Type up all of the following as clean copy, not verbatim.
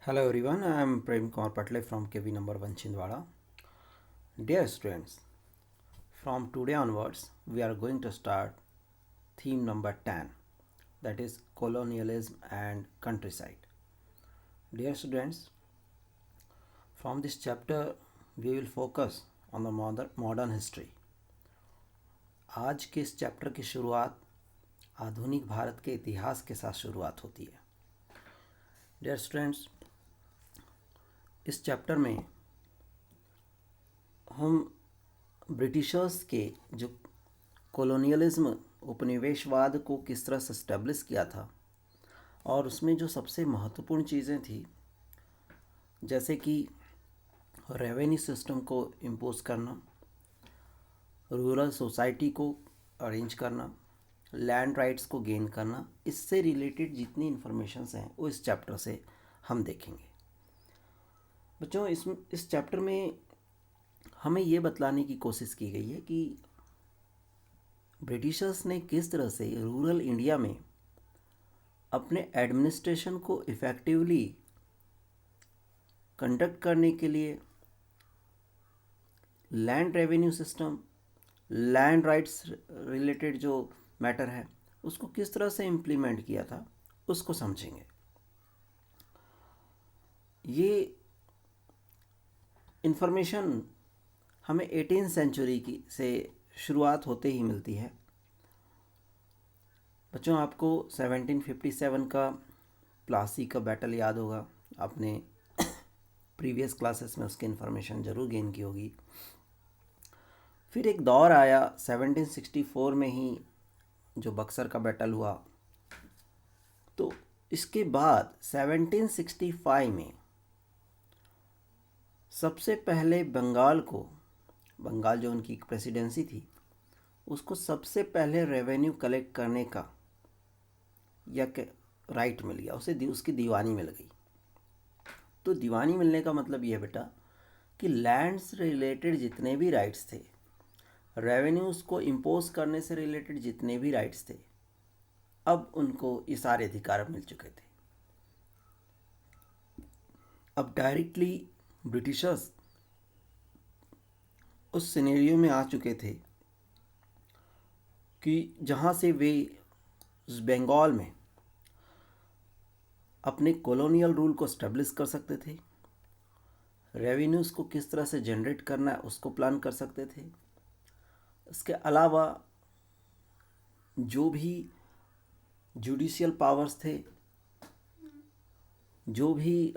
Hello everyone, I am Prem Kumar Patle from KV number 1 Chindwara. Dear students, from today onwards we are going to start theme number 10, that is colonialism and countryside. Dear students, from this chapter we will focus on the modern history. आज के इस chapter की शुरुआत आधुनिक भारत के इतिहास के साथ शुरुआत होती है. डियर स्टूडेंट्स, इस चैप्टर में हम ब्रिटिशर्स के जो कॉलोनियलिज्म उपनिवेशवाद को किस तरह से इस्टेब्लिश किया था और उसमें जो सबसे महत्वपूर्ण चीज़ें थी, जैसे कि रेवेन्यू सिस्टम को इम्पोज करना, रूरल सोसाइटी को अरेंज करना, लैंड राइट्स को गेन करना, इससे रिलेटेड जितनी इन्फॉर्मेशंस हैं वो इस चैप्टर से हम देखेंगे. बच्चों, इस चैप्टर में हमें ये बतलाने की कोशिश की गई है कि ब्रिटिशर्स ने किस तरह से रूरल इंडिया में अपने एडमिनिस्ट्रेशन को इफ़ेक्टिवली कंडक्ट करने के लिए land revenue system, land rights related जो मैटर है उसको किस तरह से इम्प्लीमेंट किया था, उसको समझेंगे. ये इन्फॉर्मेशन हमें 18th सेंचुरी की से शुरुआत होते ही मिलती है. बच्चों, आपको 1757 का प्लासी का बैटल याद होगा. आपने प्रीवियस क्लासेस में उसकी इन्फॉर्मेशन ज़रूर गेन की होगी. फिर एक दौर आया 1764 में ही जो बक्सर का बैटल हुआ. तो इसके बाद 1765 में सबसे पहले बंगाल जो उनकी प्रेसिडेंसी थी उसको सबसे पहले रेवेन्यू कलेक्ट करने का या राइट मिल गया उसे. उसकी दीवानी मिल गई. तो दीवानी मिलने का मतलब ये बेटा कि लैंड्स रिलेटेड जितने भी राइट्स थे, रेवेन्यूज़ को इम्पोज करने से रिलेटेड जितने भी राइट्स थे, अब उनको ये सारे अधिकार मिल चुके थे. अब डायरेक्टली ब्रिटिशर्स उस सिनेरियो में आ चुके थे कि जहाँ से वे बंगाल में अपने कॉलोनियल रूल को स्टेब्लिश कर सकते थे, रेवेन्यूज़ को किस तरह से जनरेट करना है उसको प्लान कर सकते थे. इसके अलावा जो भी जुडिशियल पावर्स थे, जो भी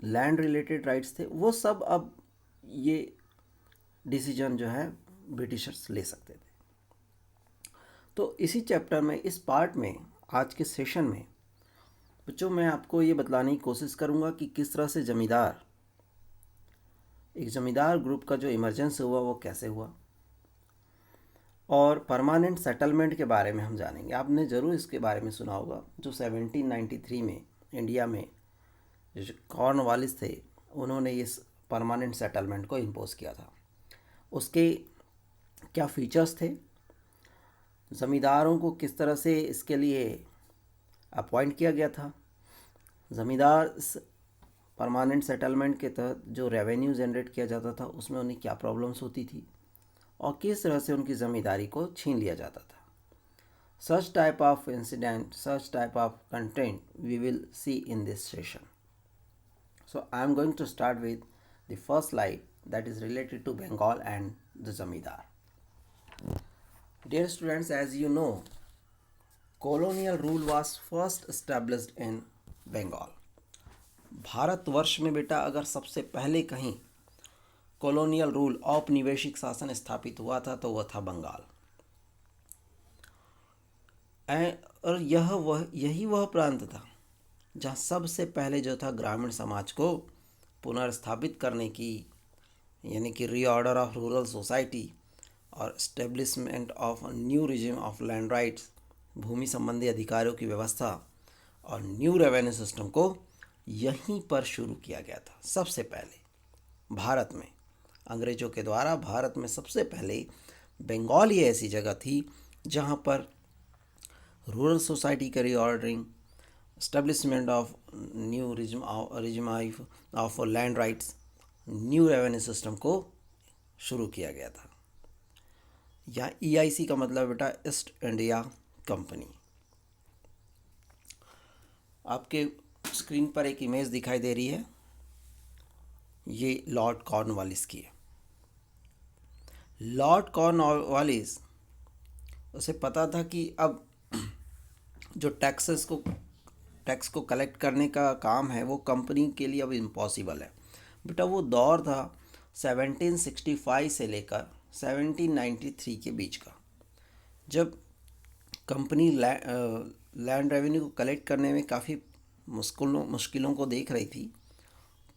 लैंड रिलेटेड राइट्स थे, वो सब अब ये डिसीजन जो है ब्रिटिशर्स ले सकते थे. तो इसी चैप्टर में, इस पार्ट में, आज के सेशन में बच्चों मैं आपको ये बतलाने की कोशिश करूँगा कि किस तरह से एक ज़मींदार ग्रुप का जो इमरजेंस हुआ वो कैसे हुआ, और परमानेंट सेटलमेंट के बारे में हम जानेंगे. आपने ज़रूर इसके बारे में सुना होगा. जो 1793 में इंडिया में जो कॉर्नवालिस थे उन्होंने इस परमानेंट सेटलमेंट को इम्पोज किया था. उसके क्या फीचर्स थे, ज़मींदारों को किस तरह से इसके लिए अपॉइंट किया गया था, ज़मींदार परमानेंट सेटलमेंट के तहत जो रेवेन्यू जनरेट किया जाता था उसमें उन्हें क्या प्रॉब्लम्स होती थी और किस तरह से उनकी ज़मींदारी को छीन लिया जाता था. Such type of incident, such type of content we will see in this session. So I am going to start with the first slide that is related to Bengal and the Zamindar. Dear students, as you know, colonial rule was first established in Bengal. Bharatvarsh में बेटा अगर सबसे पहले कहीं colonial rule, औपनिवेशिक शासन स्थापित हुआ था तो वह था बंगाल. और यही वह प्रांत था जहाँ सबसे पहले जो था ग्रामीण समाज को पुनर्स्थापित करने की, यानी कि रीऑर्डर ऑफ रूरल सोसाइटी और establishment of new regime of land rights, भूमि संबंधी अधिकारों की व्यवस्था और न्यू रेवेन्यू सिस्टम को यहीं पर शुरू किया गया था. सबसे पहले भारत में, अंग्रेज़ों के द्वारा भारत में सबसे पहले बंगाल ही ऐसी जगह थी जहाँ पर रूरल सोसाइटी का reordering, establishment of new regime of land rights, new revenue system को शुरू किया गया था। यहाँ EIC का मतलब बेटा ईस्ट इंडिया कंपनी। आपके स्क्रीन पर एक इमेज दिखाई दे रही है, ये लॉर्ड कॉर्नवालिस की है। लॉर्ड कॉर्नवालिस, उसे पता था कि अब जो टैक्स को कलेक्ट करने का काम है वो कंपनी के लिए अब इम्पॉसिबल है। बेटा वो दौर था 1765 से लेकर 1793 के बीच का, जब कंपनी लैंड रेवेन्यू को कलेक्ट करने में काफ़ी मुश्किलों को देख रही थी।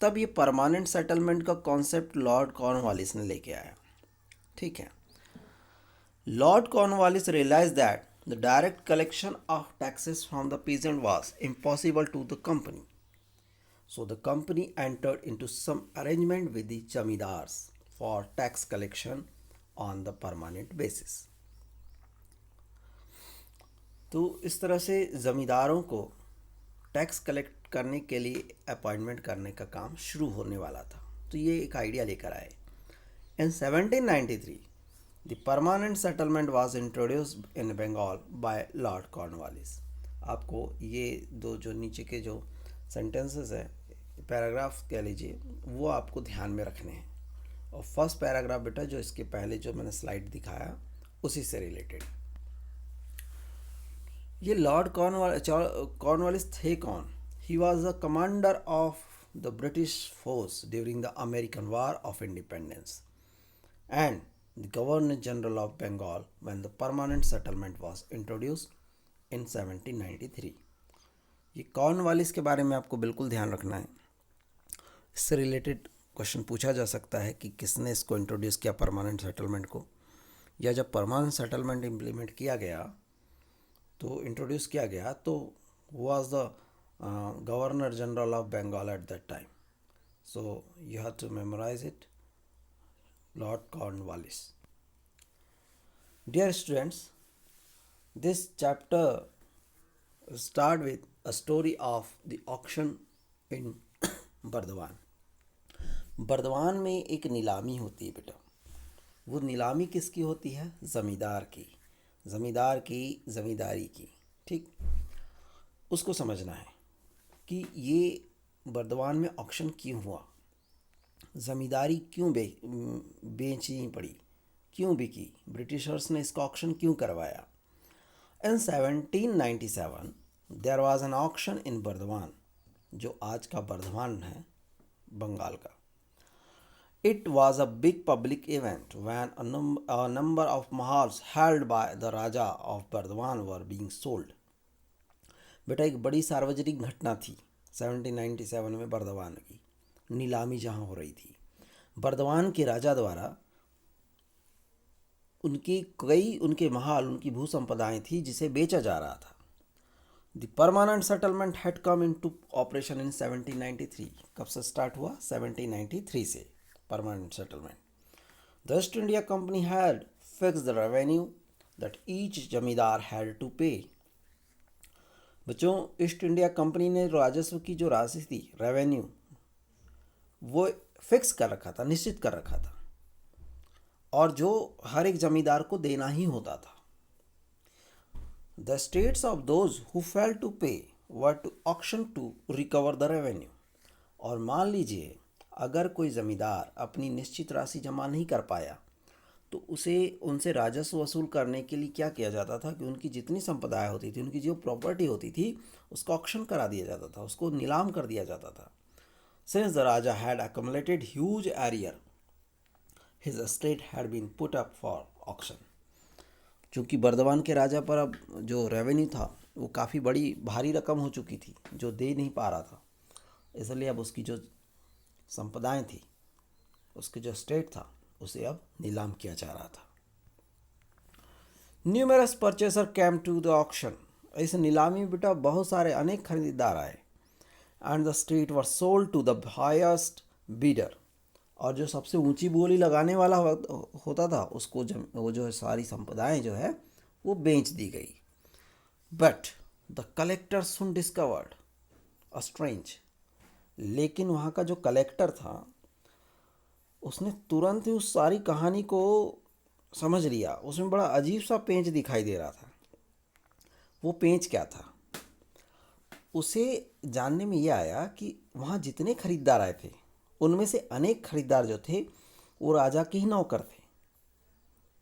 तब ये परमानेंट सेटलमेंट का कॉन्सेप्ट लॉर्ड कॉर्नवालिस ने लेके आया। ठीक है, Lord Cornwallis realise that the direct collection of taxes from the peasant was impossible to the company, so the company entered into some arrangement with the zamindars for tax collection on the permanent basis। तो इस तरह से ज़मींदारों को tax collect करने के लिए appointment करने का काम शुरू होने वाला था। तो ये एक आइडिया लेकर आए। In 1793 the permanent settlement was introduced in Bengal by Lord Cornwallis. आपको ये दो जो नीचे के जो सेंटेंसेस है, पैराग्राफ कह लीजिए, वो आपको ध्यान में रखने हैं। और फर्स्ट पैराग्राफ बेटा जो इसके पहले जो मैंने स्लाइड दिखाया उसी से रिलेटेड। ये लॉर्ड कॉर्नवालिस थे कौन? He was the commander of the British force during the American war of independence and the governor general of Bengal when the permanent settlement was introduced in 1793। ये कॉर्नवालिस के बारे में आपको बिल्कुल ध्यान रखना है। इससे रिलेटेड क्वेश्चन पूछा जा सकता है कि किसने इसको इंट्रोड्यूस किया परमानेंट सेटलमेंट को, या जब परमानेंट सेटलमेंट इम्प्लीमेंट किया गया तो इंट्रोड्यूस किया गया तो was the governor general of Bengal at that time. So you have to memorise it, Lord Cornwallis. Dear students, this chapter start with a story of the auction in Burdwan. Burdwan में एक नीलामी होती है बेटा। वो नीलामी किसकी होती है? ज़मींदार की, ज़मींदार की ज़मींदारी की। ठीक, उसको समझना है कि ये बर्दवान में ऑक्शन क्यों हुआ, ज़मींदारी क्यों बेचनी पड़ी, क्यों बिकी, ब्रिटिशर्स ने इसका ऑक्शन क्यों करवाया। In 1797 there was an auction in Burdwan, जो आज का बर्दवान है बंगाल का। It was a big public event when a number of mahals held by the Raja of Burdwan were being sold। बेटा एक बड़ी सार्वजनिक घटना थी 1797 में बर्दवान की नीलामी जहाँ हो रही थी। बर्दवान के राजा द्वारा उनके महल, उनकी भू संपदाएँ थी जिसे बेचा जा रहा था। The permanent settlement had come into operation in 1793। कब से स्टार्ट हुआ? 1793 से permanent settlement. The east India company had fix the revenue that each जमींदार हैड टू पे। बच्चों, ईस्ट इंडिया कंपनी ने राजस्व की जो राशि थी, रेवेन्यू, वो फिक्स कर रखा था, निश्चित कर रखा था, और जो हर एक जमींदार को देना ही होता था। The states of those who fail to pay were to auction to recover the revenue. और मान लीजिए अगर कोई जमींदार अपनी निश्चित राशि जमा नहीं कर पाया तो उनसे राजस्व वसूल करने के लिए क्या किया जाता था कि उनकी जितनी संपदाएं होती थी, उनकी जो प्रॉपर्टी होती थी, उसका ऑक्शन करा दिया जाता था, उसको नीलाम कर दिया जाता था। Since the Raja had accumulated huge arrear his estate had been put up for auction। चूँकि बर्दवान के राजा पर अब जो रेवेन्यू था वो काफ़ी बड़ी भारी रकम हो चुकी थी, जो दे नहीं पा रहा था, इसलिए अब उसकी जो संपदाएं थी, उसके जो स्टेट था, उसे अब नीलाम किया जा रहा था। Numerous purchaser came to the auction. इस नीलामी में बेटा बहुत सारे अनेक खरीदार आए। And the state were sold to the highest bidder. और जो सबसे ऊंची बोली लगाने वाला होता था उसको वो जो सारी संपदाएं जो है वो बेच दी गई। But the collector soon discovered strange. लेकिन वहाँ का जो कलेक्टर था उसने तुरंत ही उस सारी कहानी को समझ लिया। उसमें बड़ा अजीब सा पेंच दिखाई दे रहा था। वो पेंच क्या था? उसे जानने में यह आया कि वहाँ जितने खरीदार आए थे उनमें से अनेक खरीदार जो थे वो राजा के ही नौकर थे।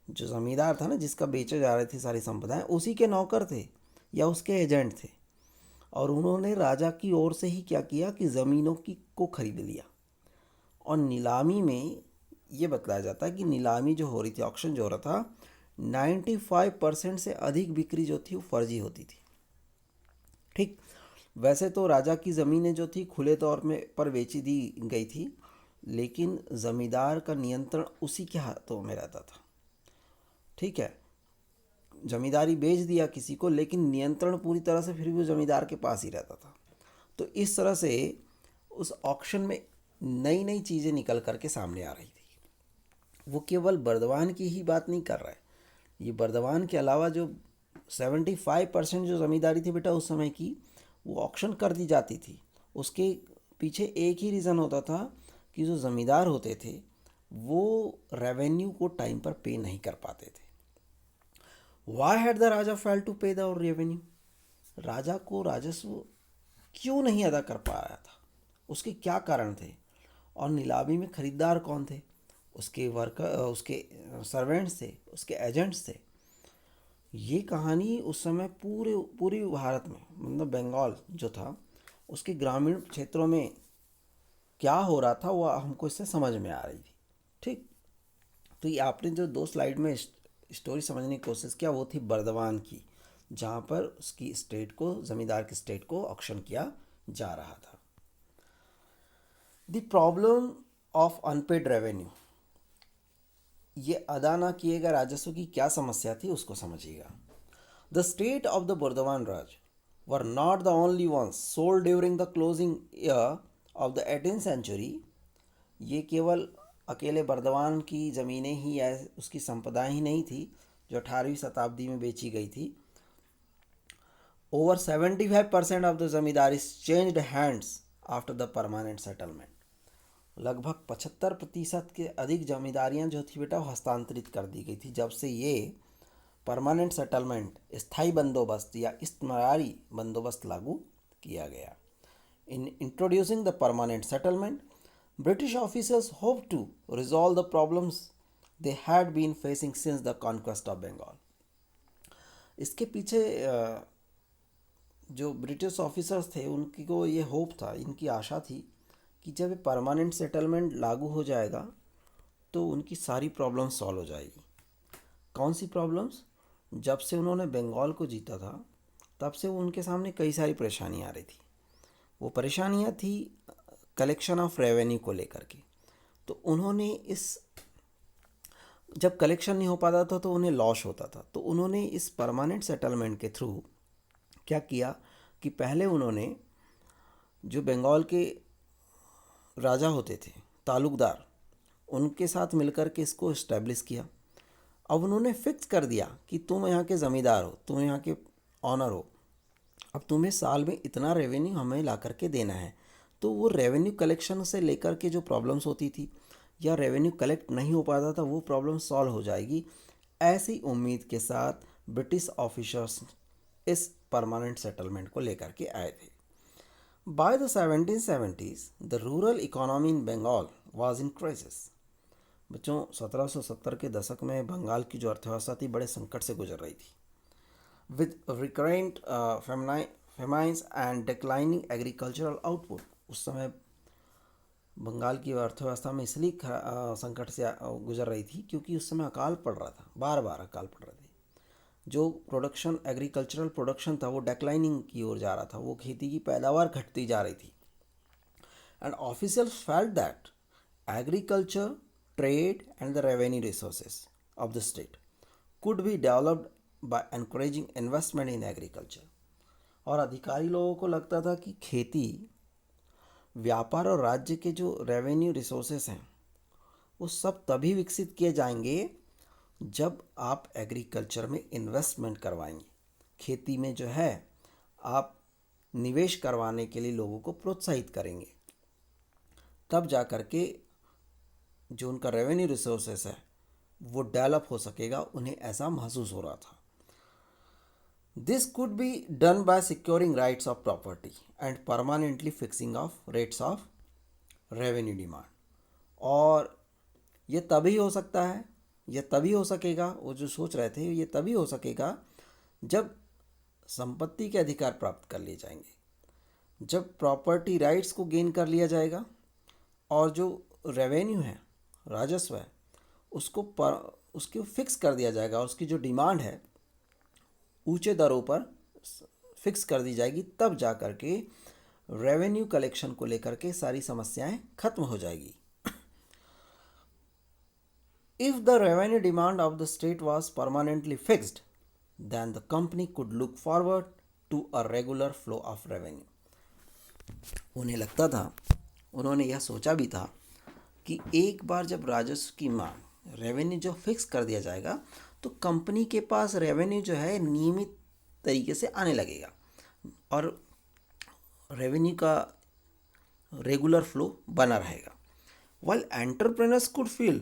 जो ज़मींदार था ना, जिसका बेचे जा रही थी सारी संपदाएं, उसी के नौकर थे या उसके एजेंट थे। और उन्होंने राजा की ओर से ही क्या किया कि ज़मीनों की को खरीद लिया। और नीलामी में ये बतलाया जाता है कि नीलामी जो हो रही थी, ऑक्शन जो हो रहा था, 95% से अधिक बिक्री जो थी वो फर्जी होती थी। ठीक, वैसे तो राजा की ज़मीनें जो थी खुले तौर में पर बेची दी गई थी, लेकिन ज़मींदार का नियंत्रण उसी के हाथों में रहता था। ठीक है, ज़मींदारी बेच दिया किसी को, लेकिन नियंत्रण पूरी तरह से फिर भी वो ज़मींदार के पास ही रहता था। तो इस तरह से उस ऑक्शन में नई नई चीज़ें निकल कर के सामने आ रही थी। वो केवल बर्दवान की ही बात नहीं कर रहा है, ये बर्दवान के अलावा जो 75% जो ज़मींदारी थी बेटा उस समय की, वो ऑक्शन कर दी जाती थी। उसके पीछे एक ही रीज़न होता था कि जो ज़मींदार होते थे वो रेवेन्यू को टाइम पर पे नहीं कर पाते थे। Why had the raja fail to pay the revenue? राजा को राजस्व क्यों नहीं अदा कर पा रहा था? उसके क्या कारण थे? और नीलामी में खरीदार कौन थे? उसके वर्कर, उसके सर्वेंट्स थे, उसके एजेंट्स थे। ये कहानी उस समय पूरी भारत में, मतलब बंगाल जो था उसके ग्रामीण क्षेत्रों में क्या हो रहा था वो हमको इससे समझ में आ रही थी। ठीक, तो ये आपने जो 2 स्लाइड में स्टोरी समझने की कोशिश किया वो थी बर्दवान की, जहाँ पर उसकी स्टेट को, ज़मींदार की स्टेट को ऑक्शन किया जा रहा था। The problem of unpaired revenue, ये अदा ना किए गए राजस्व की क्या समस्या थी उसको समझिएगा। The state of the Burdwan Raj were not the only ones sold during the closing year of the 18th century. ये केवल अकेले बर्दवान की ज़मीनें ही या उसकी संपदाएं ही नहीं थी जो 18वीं शताब्दी में बेची गई थी। Over 75% of the zamindari changed hands after the permanent settlement. लगभग 75% के अधिक जमींदारियां जो थी बेटा हस्तांतरित कर दी गई थी जब से ये परमानेंट सेटलमेंट, स्थायी बंदोबस्त या इस्तेमारी बंदोबस्त लागू किया गया। In introducing the permanent settlement, British officers hope to resolve the problems they had been facing since the conquest of Bengal. इसके पीछे जो ब्रिटिश ऑफिसर्स थे उनकी को ये होप था, इनकी आशा थी कि जब परमानेंट सेटलमेंट लागू हो जाएगा तो उनकी सारी प्रॉब्लम्स सॉल्व हो जाएगी। कौन सी प्रॉब्लम्स? जब से उन्होंने बंगाल को जीता था तब से उनके सामने कई सारी परेशानियाँ आ रही थी। वो परेशानियाँ थी कलेक्शन ऑफ रेवेन्यू को लेकर के। तो उन्होंने जब कलेक्शन नहीं हो पाता था तो उन्हें लॉस होता था। तो उन्होंने इस परमानेंट सेटलमेंट के थ्रू क्या किया कि पहले उन्होंने जो बंगाल के राजा होते थे, तालुकदार, उनके साथ मिलकर के इसको इस्टेब्लिश किया। अब उन्होंने फिक्स कर दिया कि तुम यहाँ के ज़मींदार हो, तुम यहाँ के ऑनर हो, अब तुम्हें साल में इतना रेवेन्यू हमें ला करके देना है। तो वो रेवेन्यू कलेक्शन से लेकर के जो प्रॉब्लम्स होती थी या रेवेन्यू कलेक्ट नहीं हो पाता था वो प्रॉब्लम सॉल्व हो जाएगी, ऐसी उम्मीद के साथ ब्रिटिश ऑफिसर्स इस परमानेंट सेटलमेंट को लेकर के आए थे। By the 1770s the rural economy in Bengal was in crisis. बच्चों, 1770 के दशक में बंगाल की जो अर्थव्यवस्था थी बड़े संकट से गुजर रही थी। With recurrent famines and declining agricultural output. उस समय बंगाल की अर्थव्यवस्था में इसलिए संकट से गुजर रही थी क्योंकि उस समय अकाल पड़ रहा था, बार बार अकाल पड़ रहे थे। जो प्रोडक्शन, एग्रीकल्चरल प्रोडक्शन था वो डिक्लाइनिंग की ओर जा रहा था, वो खेती की पैदावार घटती जा रही थी। And officials felt that agriculture, trade and the revenue resources of the state could be developed by encouraging investment in agriculture. और अधिकारी लोगों को लगता था कि खेती, व्यापार और राज्य के जो रेवेन्यू रिसोर्सेस हैं वो सब तभी विकसित किए जाएंगे जब आप एग्रीकल्चर में इन्वेस्टमेंट करवाएंगे। खेती में जो है आप निवेश करवाने के लिए लोगों को प्रोत्साहित करेंगे, तब जा कर के जो उनका रेवेन्यू रिसोर्सेस है वो डेवलप हो सकेगा। उन्हें ऐसा महसूस हो रहा था। This could be done by securing rights of property and permanently fixing of rates of revenue demand. और ये तभी हो सकता है, ये तभी हो सकेगा, वो जो सोच रहे थे ये तभी हो सकेगा जब संपत्ति के अधिकार प्राप्त कर लिए जाएंगे, जब प्रॉपर्टी राइट्स को गेन कर लिया जाएगा और जो रेवेन्यू है, राजस्व है, उसको फिक्स कर दिया जाएगा। उसकी जो डिमांड है ऊंचे दरों पर फिक्स कर दी जाएगी। तब जा कर के रेवेन्यू कलेक्शन को लेकर के सारी समस्याएं खत्म हो जाएगी। If the revenue demand of the state was permanently fixed, then the company could look forward to a regular flow of revenue. उन्हें लगता था, उन्होंने यह सोचा भी था कि एक बार जब राजस्व की मांग, रेवेन्यू जो फिक्स कर दिया जाएगा, तो कंपनी के पास रेवेन्यू जो है नियमित तरीके से आने लगेगा और रेवेन्यू का रेगुलर फ्लो बना रहेगा। While entrepreneurs could feel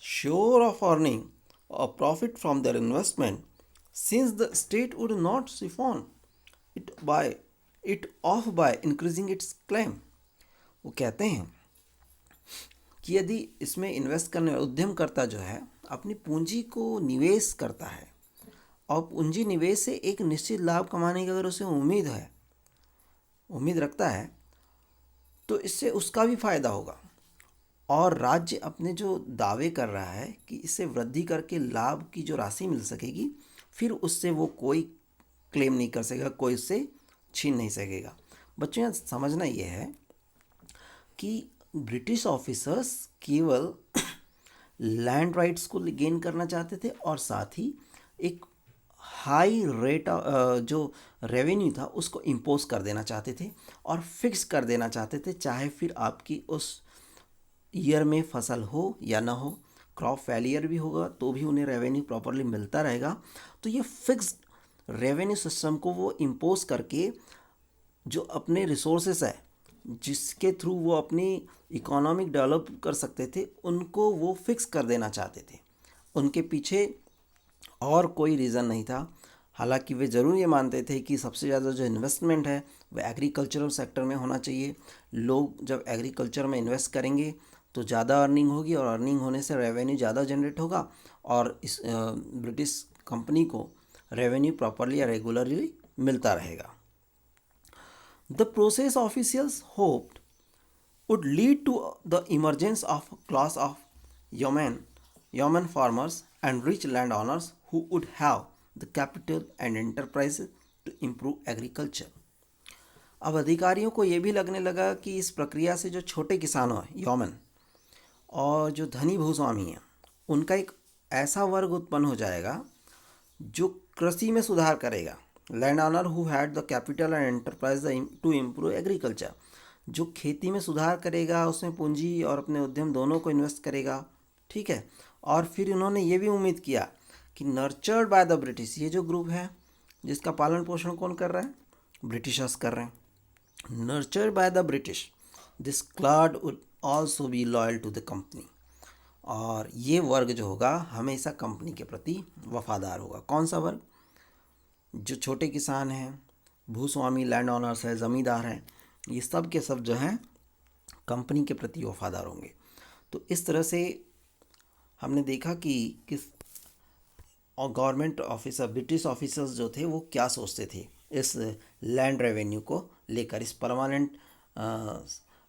sure of earning a profit from their investment, since the state would not siphon it off by increasing its claim. वो कहते हैं कि यदि इसमें इन्वेस्ट करने वाला उद्यमकर्ता जो है अपनी पूंजी को निवेश करता है और पूंजी निवेश से एक निश्चित लाभ कमाने की अगर उसे उम्मीद रखता है, तो इससे उसका भी फायदा होगा। और राज्य अपने जो दावे कर रहा है कि इससे वृद्धि करके लाभ की जो राशि मिल सकेगी, फिर उससे वो कोई क्लेम नहीं कर सकेगा, कोई उससे छीन नहीं सकेगा। बच्चों, यहाँ समझना ये है कि ब्रिटिश ऑफिसर्स केवल लैंड राइट्स को गेन करना चाहते थे और साथ ही एक हाई रेट जो रेवेन्यू था उसको इम्पोज कर देना चाहते थे और फिक्स कर देना चाहते थे, चाहे फिर आपकी उस ईयर में फसल हो या ना हो, क्रॉप फेलियर भी होगा तो भी उन्हें रेवेन्यू प्रॉपरली मिलता रहेगा। तो ये फिक्स्ड रेवेन्यू सिस्टम को वो इम्पोज करके जो अपने रिसोर्सेस है जिसके थ्रू वो अपनी इकोनॉमिक डेवलप कर सकते थे, उनको वो फिक्स कर देना चाहते थे। उनके पीछे और कोई रीज़न नहीं था। हालांकि वे ज़रूर ये मानते थे कि सबसे ज़्यादा जो इन्वेस्टमेंट है वह एग्रीकल्चरल सेक्टर में होना चाहिए। लोग जब एग्रीकल्चर में इन्वेस्ट करेंगे तो ज़्यादा अर्निंग होगी और अर्निंग होने से रेवेन्यू ज़्यादा जनरेट होगा और इस ब्रिटिश कंपनी को रेवेन्यू प्रॉपरली या रेगुलरली मिलता रहेगा। The process officials hoped would lead to the emergence of a class of yeoman farmers and rich landowners who would have the capital and enterprise to improve agriculture. अब अधिकारियों को ये भी लगने लगा कि इस प्रक्रिया से जो छोटे किसानों हैं, यौमन, और जो धनी भूस्वामी हैं, उनका एक ऐसा वर्ग उत्पन्न हो जाएगा जो कृषि में सुधार करेगा। Land owner who had the capital and enterprise to improve agriculture, जो खेती में सुधार करेगा, उसमें पूंजी और अपने उद्यम दोनों को इन्वेस्ट करेगा। ठीक है। और फिर उन्होंने ये भी उम्मीद किया कि नर्चर्ड बाय द ब्रिटिश, ये जो ग्रुप है जिसका पालन पोषण कौन कर रहा है, ब्रिटिशर्स कर रहे हैं। Nurtured by the British this class would also be loyal to the company, और ये वर्ग जो होगा हमेशा कंपनी के प्रति वफादार होगा। कौन सा वर्ग? जो छोटे किसान हैं, भूस्वामी, लैंड ऑनर्स है, ज़मींदार हैं, ये सब के सब जो हैं कंपनी के प्रति वफादार होंगे। तो इस तरह से हमने देखा कि किस और गवर्नमेंट ऑफिसर, ब्रिटिश ऑफिसर्स जो थे वो क्या सोचते थे इस लैंड रेवेन्यू को लेकर, इस परमानेंट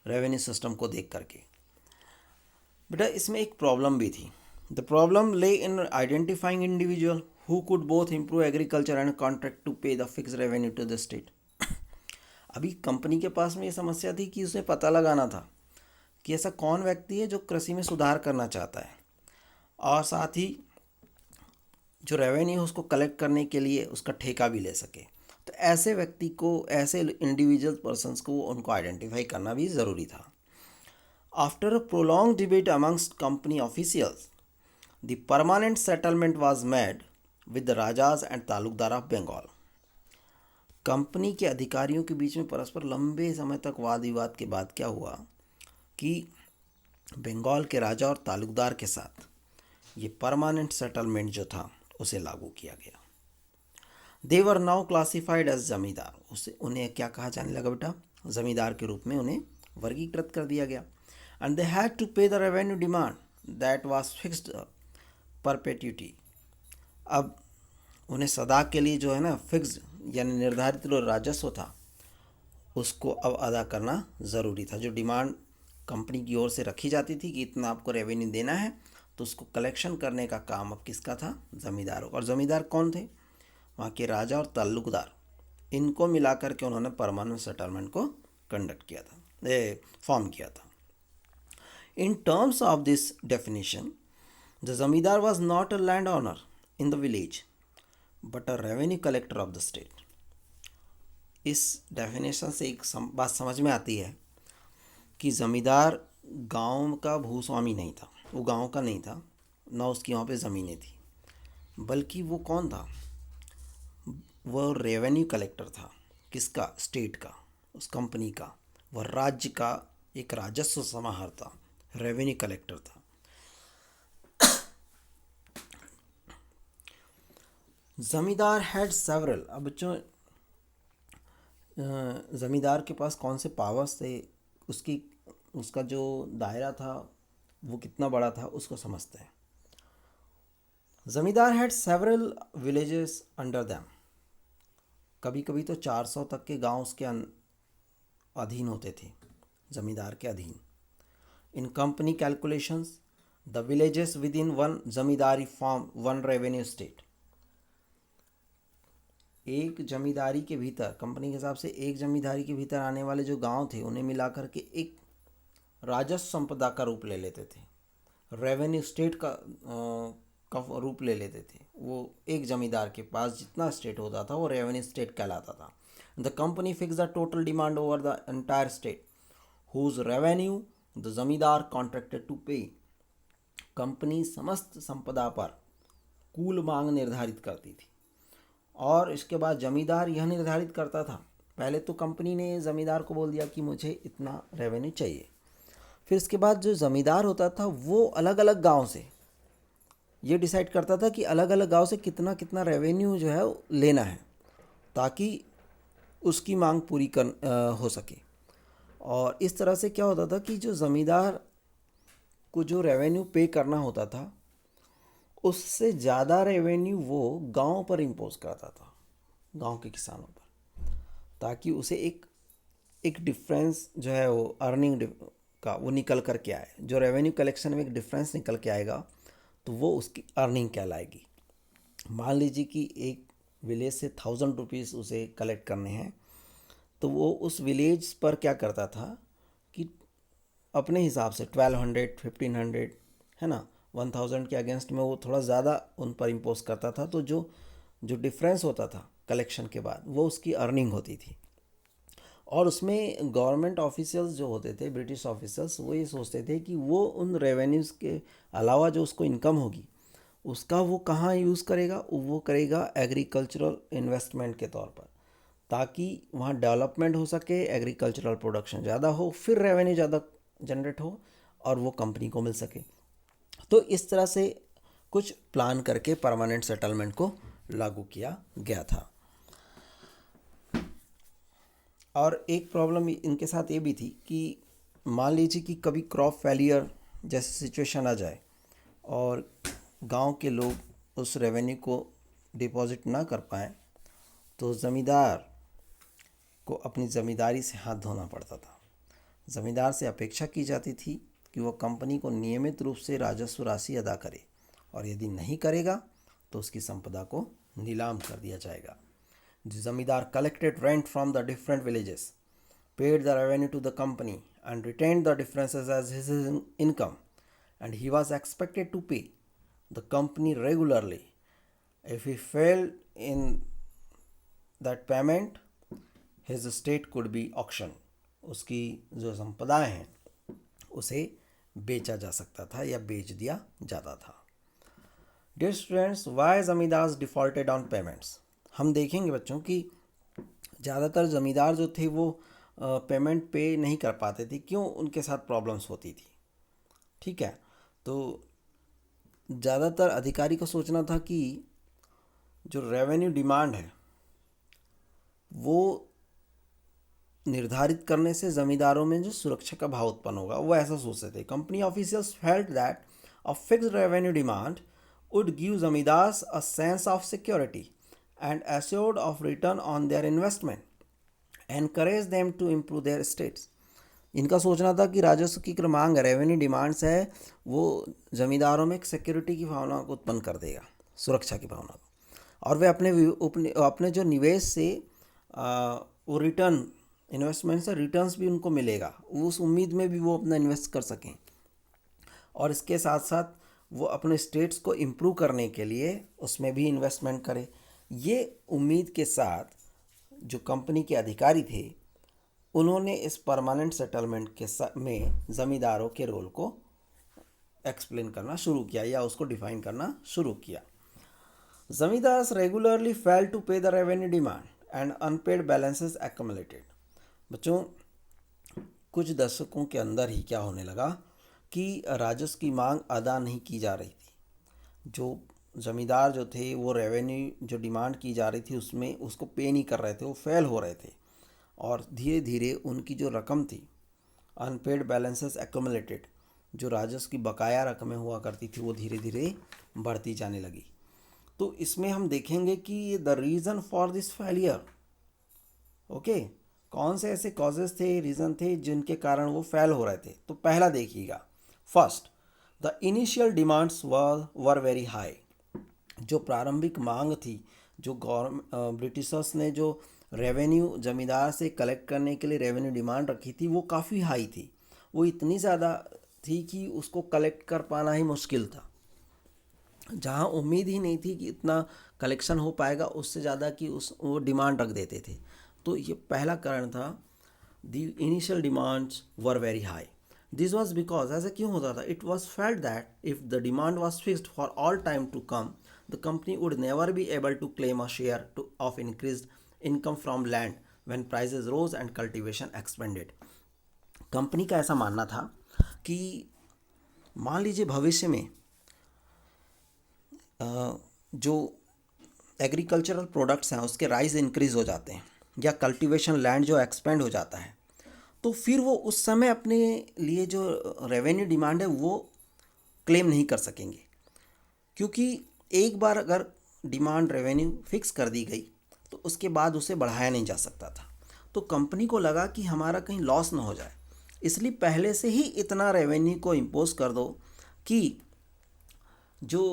रेवेन्यू सिस्टम को देख करके। बेटा, इसमें एक प्रॉब्लम भी थी। द प्रॉब्लम ले in identifying individual who could both improve agriculture and contract to pay the fixed revenue to the state. अभी कंपनी के पास में ये समस्या थी कि उसे पता लगाना था कि ऐसा कौन व्यक्ति है जो कृषि में सुधार करना चाहता है और साथ ही जो रेवेन्यू उसको कलेक्ट करने के लिए उसका ठेका भी ले सके। तो ऐसे व्यक्ति को, ऐसे इंडिविजुअल पर्सन्स को उनको आइडेंटिफाई करना भी ज़रूरी था। After a prolong debate amongst company officials, the permanent settlement was made with the Rajas and talukdar of Bengal. Company के अधिकारियों के बीच में परस्पर लंबे समय तक वाद विवाद के बाद क्या हुआ कि बंगाल के राजा और तालुकदार के साथ ये परमानेंट सेटलमेंट जो था उसे लागू किया गया। दे वर नाउ क्लासिफाइड एज जमींदार, उसे उन्हें क्या कहा जाने लगा बेटा, जमींदार के रूप में उन्हें वर्गीकृत कर दिया गया। And they had to pay the revenue demand that was fixed perpetuity. अब उन्हें सदा के लिए जो है ना फिक्स यानी निर्धारित जो राजस्व था उसको अब अदा करना ज़रूरी था। जो डिमांड कंपनी की ओर से रखी जाती थी कि इतना आपको रेवेन्यू देना है, तो उसको कलेक्शन करने का काम अब किसका था, ज़मींदारों का। और ज़मींदार कौन थे, वहाँ के राजा और ताल्लुकदार, इनको मिलाकर के उन्होंने परमानेंट सेटलमेंट को कंडक्ट किया था, फॉर्म किया था। In terms of this definition the zamindar was not a land owner in the village but a revenue collector of the state. इस डेफिनेशन से एक बात समझ में आती है कि ज़मींदार गांव का भूस्वामी नहीं था, वो गांव का नहीं था, ना उसकी वहाँ पे ज़मीनें थी, बल्कि वो कौन था, वो रेवेन्यू कलेक्टर था। किसका, स्टेट का, उस कंपनी का। वह राज्य का एक राजस्व समाहर्ता, रेवेन्यू कलेक्टर था। ज़मींदार हैड सेवरल, अब बच्चों ज़मींदार के पास कौन से पावर्स थे, उसका जो दायरा था वो कितना बड़ा था, उसको समझते हैं। ज़मींदार had several villages under them, कभी कभी तो 400 तक के गांव उसके अधीन होते थे, ज़मींदार के अधीन। In company calculations the villages within one zamindari form one revenue state. एक जमींदारी के भीतर, कंपनी के हिसाब से एक जमींदारी के भीतर आने वाले जो गांव थे उन्हें मिलाकर के एक राजस्व संपदा का रूप ले लेते थे, रेवेन्यू स्टेट का रूप ले लेते थे। वो एक जमींदार के पास जितना स्टेट होता था वो रेवेन्यू स्टेट कहलाता था। The company fix the total demand over the entire state whose revenue the zamindar contracted to pay. Company समस्त संपदा पर कुल मांग निर्धारित करती थी और इसके बाद जमींदार यह निर्धारित करता था, पहले तो कंपनी ने ज़मींदार को बोल दिया कि मुझे इतना रेवेन्यू चाहिए, फिर इसके बाद जो ज़मींदार होता था वो अलग अलग गांव से ये डिसाइड करता था कि अलग अलग गांव से कितना कितना रेवेन्यू जो है लेना है ताकि उसकी मांग पूरी हो सके। और इस तरह से क्या होता था कि जो ज़मींदार को जो रेवेन्यू पे करना होता था उससे ज़्यादा रेवेन्यू वो गांव पर इम्पोज करता था, गांव के किसानों पर, ताकि उसे एक डिफरेंस जो है वो अर्निंग का वो निकल कर के आए। जो रेवेन्यू कलेक्शन में एक डिफरेंस निकल के आएगा तो वो उसकी अर्निंग कहलाएगी। मान लीजिए कि एक विलेज से 1000 रुपीज़ उसे कलेक्ट करने हैं, तो वो उस विलेज पर क्या करता था कि अपने हिसाब से 1200 1500 है ना 1000 के अगेंस्ट में वो थोड़ा ज़्यादा उन पर इम्पोज करता था। तो जो डिफरेंस होता था कलेक्शन के बाद वो उसकी अर्निंग होती थी। और उसमें गवर्नमेंट ऑफिशियल्स जो होते थे, ब्रिटिश ऑफिसर्स, वो ये सोचते थे कि वो उन रेवेन्यूज़ के अलावा जो उसको इनकम होगी उसका वो कहाँ यूज़ करेगा, वो करेगा एग्रीकल्चरल इन्वेस्टमेंट के तौर पर, ताकि वहाँ डेवलपमेंट हो सके, एग्रीकल्चरल प्रोडक्शन ज़्यादा हो, फिर रेवेन्यू ज़्यादा जनरेट हो और वो कंपनी को मिल सके। तो इस तरह से कुछ प्लान करके परमानेंट सेटलमेंट को लागू किया गया था। और एक प्रॉब्लम इनके साथ ये भी थी कि मान लीजिए कि कभी क्रॉप फेलियर जैसी सिचुएशन आ जाए और गांव के लोग उस रेवेन्यू को डिपॉजिट ना कर पाएँ तो ज़मींदार को अपनी ज़मींदारी से हाथ धोना पड़ता था। ज़मींदार से अपेक्षा की जाती थी कि वह कंपनी को नियमित रूप से राजस्व राशि अदा करे और यदि नहीं करेगा तो उसकी संपदा को नीलाम कर दिया जाएगा। The zamindar collected rent from the different villages, paid the revenue to the company and retained the differences as his income, and he was expected to pay the company regularly. If he failed in that payment, his estate could be auctioned. उसकी जो संपदाएं हैं उसे बेचा जा सकता था या बेच दिया जाता था। Dear students, why zamindars defaulted on payments? हम देखेंगे बच्चों कि ज़्यादातर ज़मींदार जो थे वो पेमेंट पे नहीं कर पाते थे। क्यों? उनके साथ प्रॉब्लम्स होती थी। ठीक है। तो ज़्यादातर अधिकारी को सोचना था कि जो रेवेन्यू डिमांड है वो निर्धारित करने से ज़मींदारों में जो सुरक्षा का भाव उत्पन्न होगा, वो ऐसा सोचते थे। Company officials felt that a fixed revenue demand would give zamindars a sense of security and assured of return on their investment, encourage them to improve their estates. इनका सोचना था कि राजस्व की जो मांग रेवेन्यू डिमांड्स है वो ज़मींदारों में एक सिक्योरिटी की भावना को उत्पन्न कर देगा, सुरक्षा की भावना को, और वे अपने जो निवेश से वो रिटर्न, इन्वेस्टमेंट से रिटर्न्स भी उनको मिलेगा, उस उम्मीद में भी वो अपना इन्वेस्ट कर सकें, और इसके साथ साथ वो अपने स्टेट्स को इम्प्रूव करने के लिए उसमें भी इन्वेस्टमेंट करे। ये उम्मीद के साथ जो कंपनी के अधिकारी थे उन्होंने इस परमानेंट सेटलमेंट के में ज़मींदारों के रोल को एक्सप्लेन करना शुरू किया या उसको डिफाइन करना शुरू किया। Zamindars regularly fail to pay the revenue demand and unpaid balances accumulated. बच्चों, कुछ दशकों के अंदर ही क्या होने लगा कि राजस्व की मांग अदा नहीं की जा रही थी। जो ज़मींदार जो थे वो रेवेन्यू जो डिमांड की जा रही थी उसमें उसको पे नहीं कर रहे थे, वो फेल हो रहे थे, और धीरे धीरे उनकी जो रकम थी, अनपेड बैलेंसेस एक्यूमुलेटेड, जो राजस्व की बकाया रकमें हुआ करती थी, वो धीरे धीरे बढ़ती जाने लगी। तो इसमें हम देखेंगे कि the reason for this failure, okay, कौन से ऐसे कॉजेज थे, रीज़न थे जिनके कारण वो फेल हो रहे थे। तो पहला देखिएगा, first, the initial demands were very high. जो प्रारंभिक मांग थी, जो ब्रिटिशर्स ने जो रेवेन्यू ज़मींदार से कलेक्ट करने के लिए रेवेन्यू डिमांड रखी थी वो काफ़ी हाई थी। वो इतनी ज़्यादा थी कि उसको कलेक्ट कर पाना ही मुश्किल था। जहाँ उम्मीद ही नहीं थी कि इतना कलेक्शन हो पाएगा, उससे ज़्यादा कि वो डिमांड रख देते थे। तो ये पहला कारण था, the initial demands were very high. This was because, ऐसा क्यों होता था, it was felt that if the demand was fixed for all time to come, the company would never be able to claim a share of increase income from land when prices rose and cultivation expanded. Company का ऐसा मानना था कि मान लीजिए भविष्य में जो एग्रीकल्चरल प्रोडक्ट्स हैं उसके राइस इंक्रीज़ हो जाते हैं, या कल्टीवेशन लैंड जो एक्सपेंड हो जाता है, तो फिर वो उस समय अपने लिए जो रेवेन्यू डिमांड है वो क्लेम नहीं कर सकेंगे, क्योंकि एक बार अगर डिमांड रेवेन्यू फिक्स कर दी गई तो उसके बाद उसे बढ़ाया नहीं जा सकता था। तो कंपनी को लगा कि हमारा कहीं लॉस ना हो जाए, इसलिए पहले से ही इतना रेवेन्यू को इम्पोज कर दो कि जो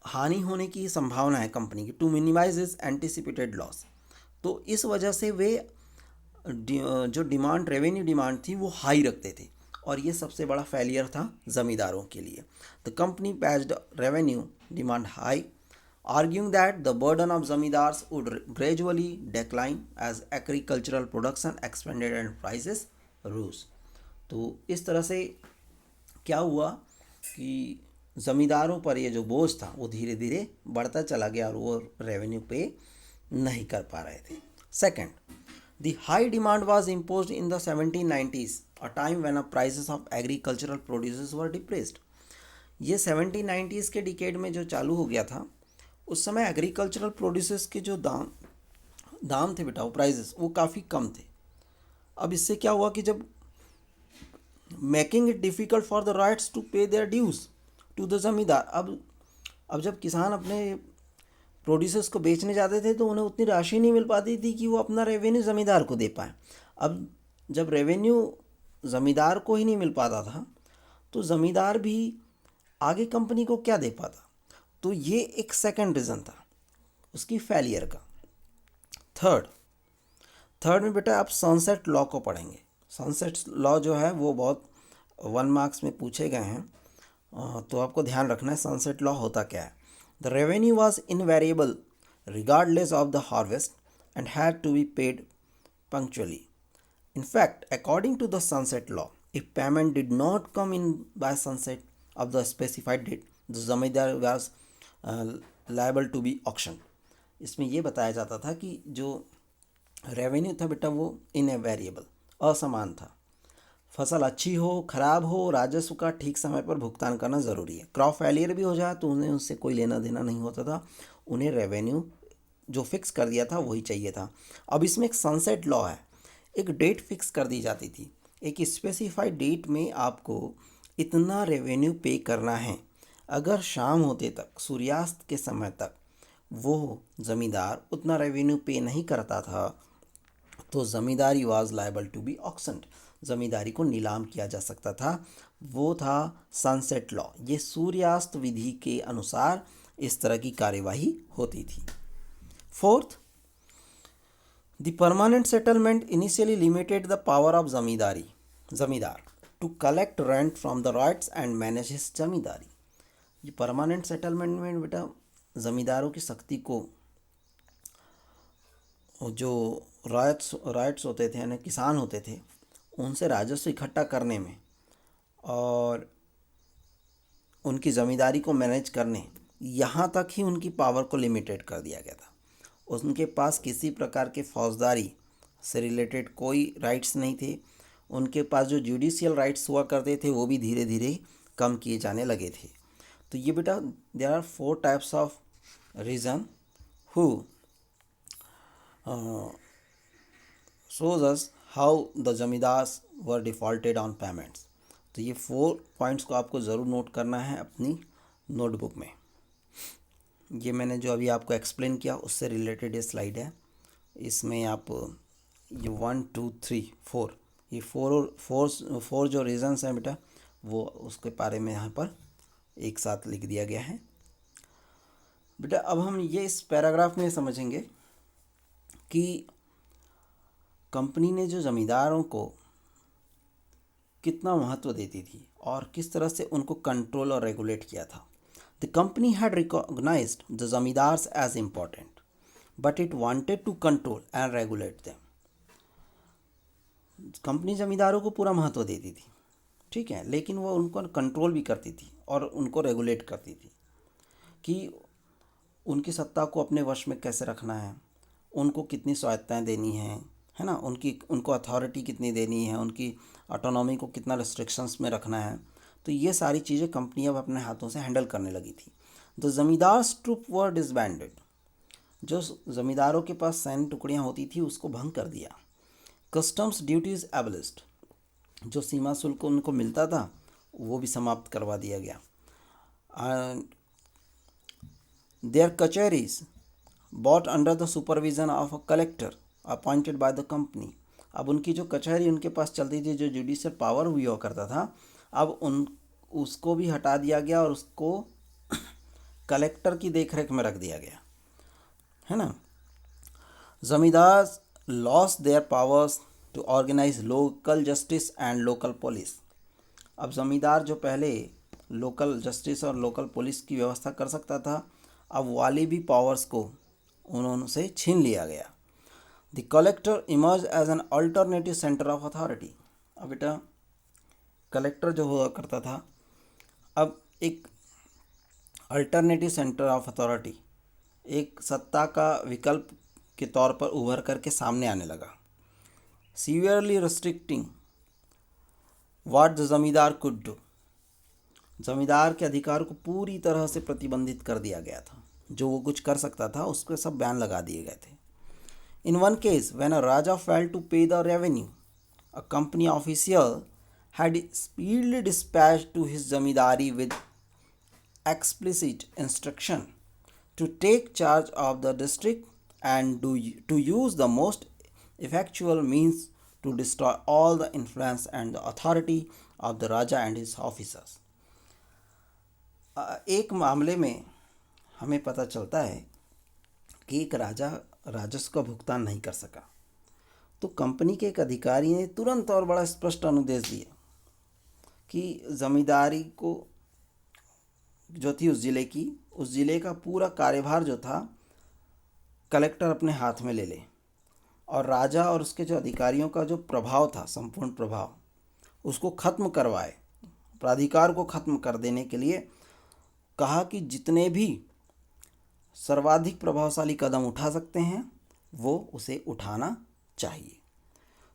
हानि होने की संभावना है कंपनी की, to minimise is anticipated loss. तो इस वजह से वे जो डिमांड, रेवेन्यू डिमांड थी वो हाई रखते थे, और ये सबसे बड़ा फेलियर था ज़मींदारों के लिए। The company patched revenue demand high, arguing that the burden of zamindars would gradually decline as agricultural production expanded and prices rose। तो इस तरह से क्या हुआ कि ज़मींदारों पर ये जो बोझ था वो धीरे धीरे बढ़ता चला गया और वो रेवेन्यू पे नहीं कर पा रहे थे। Second, the high demand was imposed in the 1790s, a time when prices of agricultural produces were depressed. ये 1790s के डिकेड में जो चालू हो गया था, उस समय एग्रीकल्चरल प्रोड्यूसेस के जो दाम थे बेटा, वो प्राइसेस वो काफ़ी कम थे। अब इससे क्या हुआ कि जब making it difficult for the ryots to pay their dues to the zamindar, अब जब किसान अपने प्रोड्यूसर्स को बेचने जाते थे तो उन्हें उतनी राशि नहीं मिल पाती थी कि वो अपना रेवेन्यू ज़मींदार को दे पाए। अब जब रेवेन्यू ज़मींदार को ही नहीं मिल पाता था तो ज़मींदार भी आगे कंपनी को क्या दे पाता। तो ये एक सेकंड रीज़न था उसकी फेलियर का। थर्ड में बेटा आप सनसेट लॉ को पढ़ेंगे। सनसेट लॉ जो है वो बहुत 1 मार्क्स में पूछे गए हैं, तो आपको ध्यान रखना है सनसेट लॉ होता क्या है। The revenue was invariable regardless of the harvest and had to be paid punctually. In fact, according to the sunset law, if payment did not come in by sunset of the specified date, the zamindar was liable to be auctioned। इसमें ये बताया जाता था कि जो revenue था बेटा वो इनवेरिएबल, असमान था। फसल अच्छी हो खराब हो, राजस्व का ठीक समय पर भुगतान करना ज़रूरी है। क्रॉप फेलियर भी हो जाए तो उन्हें उससे कोई लेना देना नहीं होता था, उन्हें रेवेन्यू जो फिक्स कर दिया था वही चाहिए था। अब इसमें एक सनसेट लॉ है, एक डेट फिक्स कर दी जाती थी, एक स्पेसिफाइड डेट में आपको इतना रेवेन्यू पे करना है। अगर शाम होते तक, सूर्यास्त के समय तक वो ज़मींदार उतना रेवेन्यू पे नहीं करता था तो ज़मींदारी वाज लायबल टू बी ऑक्शन्ड, ज़मींदारी को नीलाम किया जा सकता था। वो था सनसेट लॉ। ये सूर्यास्त विधि के अनुसार इस तरह की कार्यवाही होती थी। Fourth, the permanent settlement initially limited the power of zamindar to collect rent from the ryots and manage his zamindari. ये परमानेंट सेटलमेंट में बेटा ज़मींदारों की शक्ति को, जो राइट्स होते थे यानी किसान होते थे, उनसे राजस्व इकट्ठा करने में और उनकी ज़मींदारी को मैनेज करने, यहाँ तक ही उनकी पावर को लिमिटेड कर दिया गया था। उनके पास किसी प्रकार के फौजदारी से रिलेटेड कोई राइट्स नहीं थे। उनके पास जो जुडिशियल राइट्स हुआ करते थे वो भी धीरे धीरे कम किए जाने लगे थे। तो ये बेटा there are 4 types of reason who shows us how the zamindars were defaulted on payments. तो ये 4 पॉइंट्स को आपको ज़रूर नोट करना है अपनी नोटबुक में। ये मैंने जो अभी आपको एक्सप्लेन किया उससे रिलेटेड ये स्लाइड है। इसमें आप ये 1 2 3 4 ये फोर जो रीजन्स हैं बेटा वो उसके बारे में यहाँ पर एक साथ लिख दिया गया है। बेटा अब हम ये इस पैराग्राफ में समझेंगे कि कंपनी ने जो ज़मींदारों को कितना महत्व देती थी और किस तरह से उनको कंट्रोल और रेगुलेट किया था। The company had recognised the zamindars as important but it wanted to control and regulate them. Company ज़मींदारों को पूरा महत्व देती थी, ठीक है, लेकिन वो उनको कंट्रोल भी करती थी और उनको रेगुलेट करती थी कि उनकी सत्ता को अपने वश में कैसे रखना है, उनको कितनी स्वायत्ताएँ देनी हैं, है ना, उनको अथॉरिटी कितनी देनी है, उनकी ऑटोनॉमी को कितना रिस्ट्रिक्शंस में रखना है। तो ये सारी चीज़ें कंपनी अब अपने हाथों से हैंडल करने लगी थी। The zamindars troop were disbanded, जो ज़मींदारों के पास सैन्य टुकड़ियाँ होती थी उसको भंग कर दिया। कस्टम्स ड्यूटीज़ एबलिस्ड, जो सीमा शुल्क उनको मिलता था वो भी समाप्त करवा दिया गया। And their kachahris bought under the supervision of a collector appointed by the company. अब उनकी जो कचहरी उनके पास चलती थी, जो जुडिशियल पावर हुआ करता था, अब उसको भी हटा दिया गया और उसको कलेक्टर की देखरेख में रख दिया गया, है ना। Zamindar loss their powers to organise local justice and local police. अब ज़मींदार जो पहले लोकल जस्टिस और लोकल पुलिस की व्यवस्था कर सकता था, अब वाली भी पावर्स को उन्होंने छीन लिया गया। The collector emerge as an alternative centre of authority. अब बेटा कलेक्टर जो हुआ करता था अब एक अल्टरनेटिव सेंटर ऑफ अथॉरिटी, एक सत्ता का विकल्प के तौर पर उभर करके सामने आने लगा। सीवियरली रिस्ट्रिक्टिंग व्हाट द जमींदार कुड डू, जमींदार के अधिकार को पूरी तरह से प्रतिबंधित कर दिया गया था। जो वो कुछ कर सकता था उसके सब बैन लगा दिए गए थे। In one case, when a Raja failed to pay the revenue, a company official had speedily dispatched to his zamindari with explicit instruction to take charge of the district and to use the most effectual means to destroy all the influence and the authority of the Raja and his officers. एक मामले में हमें पता चलता है कि एक राजा राजस्व का भुगतान नहीं कर सका, तो कंपनी के एक अधिकारी ने तुरंत और बड़ा स्पष्ट अनुदेश दिया कि ज़मींदारी को जो थी उस ज़िले का पूरा कार्यभार जो था कलेक्टर अपने हाथ में ले ले और राजा और उसके जो अधिकारियों का जो प्रभाव था, संपूर्ण प्रभाव, उसको ख़त्म करवाए। प्राधिकार को ख़त्म कर देने के लिए कहा कि जितने भी सर्वाधिक प्रभावशाली कदम उठा सकते हैं वो उसे उठाना चाहिए।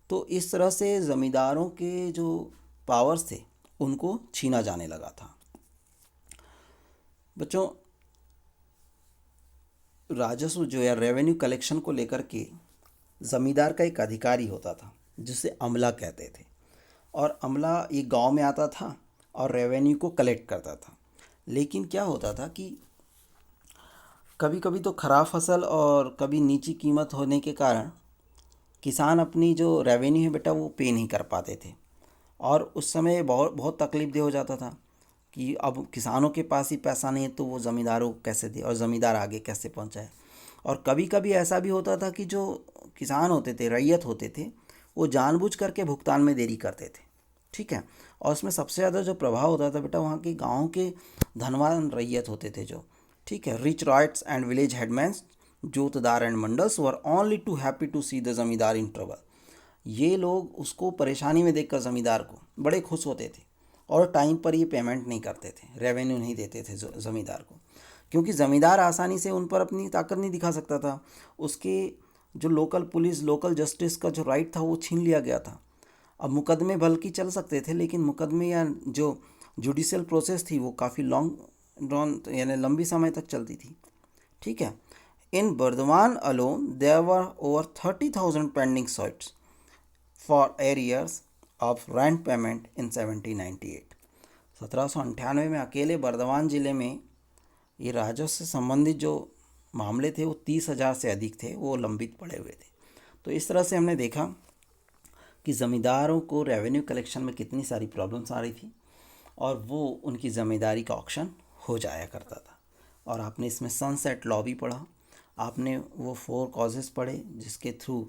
तो इस तरह से ज़मींदारों के जो पावर्स थे उनको छीना जाने लगा था। बच्चों, राजस्व जो या रेवेन्यू कलेक्शन को लेकर के ज़मींदार का एक अधिकारी होता था जिसे अमला कहते थे। और अमला एक गांव में आता था और रेवेन्यू को कलेक्ट करता था। लेकिन क्या होता था कि कभी कभी तो ख़राब फसल और कभी नीची कीमत होने के कारण किसान अपनी जो रेवेन्यू है बेटा वो पे नहीं कर पाते थे। और उस समय बहुत बहुत तकलीफ दे हो जाता था कि अब किसानों के पास ही पैसा नहीं है तो वो ज़मींदारों को कैसे दे और ज़मींदार आगे कैसे पहुंचाए। और कभी कभी ऐसा भी होता था कि जो किसान होते थे, रैयत होते थे, वो जानबूझ करके भुगतान में देरी करते थे। ठीक है। और उसमें सबसे ज़्यादा जो प्रभाव होता था बेटा वहाँ के गाँव के धनवान रैयत होते थे जो, ठीक है, rich ryots and village headmans, jotedar and mandals were only too happy to see the zamindar in trouble. ये लोग उसको परेशानी में देखकर ज़मींदार को बड़े खुश होते थे और टाइम पर ये पेमेंट नहीं करते थे, रेवेन्यू नहीं देते थे ज़मींदार को, क्योंकि ज़मींदार आसानी से उन पर अपनी ताकत नहीं दिखा सकता था। उसके जो लोकल पुलिस, लोकल जस्टिस का जो राइट था वो छीन लिया गया था। अब मुकदमे बल्कि चल सकते थे, लेकिन मुकदमे या जो जुडिशियल प्रोसेस थी वो काफ़ी लॉन्ग ड्रॉन यानी लंबी समय तक चलती थी। ठीक है। In Burdwan alone there were over 30,000 pending suits for arrears of rent payment in 1798। 1798 में अकेले बर्दवान ज़िले में ये राजस्व से संबंधित जो मामले थे वो 30,000 से अधिक थे, वो लंबित पड़े हुए थे। तो इस तरह से हमने देखा कि ज़मींदारों को रेवेन्यू कलेक्शन में कितनी सारी प्रॉब्लम्स आ रही थी और वो उनकी ज़मींदारी का ऑक्शन हो जाया करता था। और आपने इसमें सनसेट लॉ भी पढ़ा, आपने वो 4 कॉजेज़ पढ़े जिसके थ्रू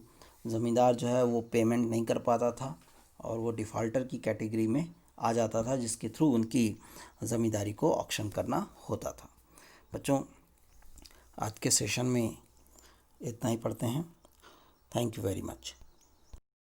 ज़मींदार जो है वो पेमेंट नहीं कर पाता था और वो डिफ़ॉल्टर की कैटेगरी में आ जाता था, जिसके थ्रू उनकी ज़मींदारी को ऑक्शन करना होता था। बच्चों, आज के सेशन में इतना ही पढ़ते हैं। Thank you very much.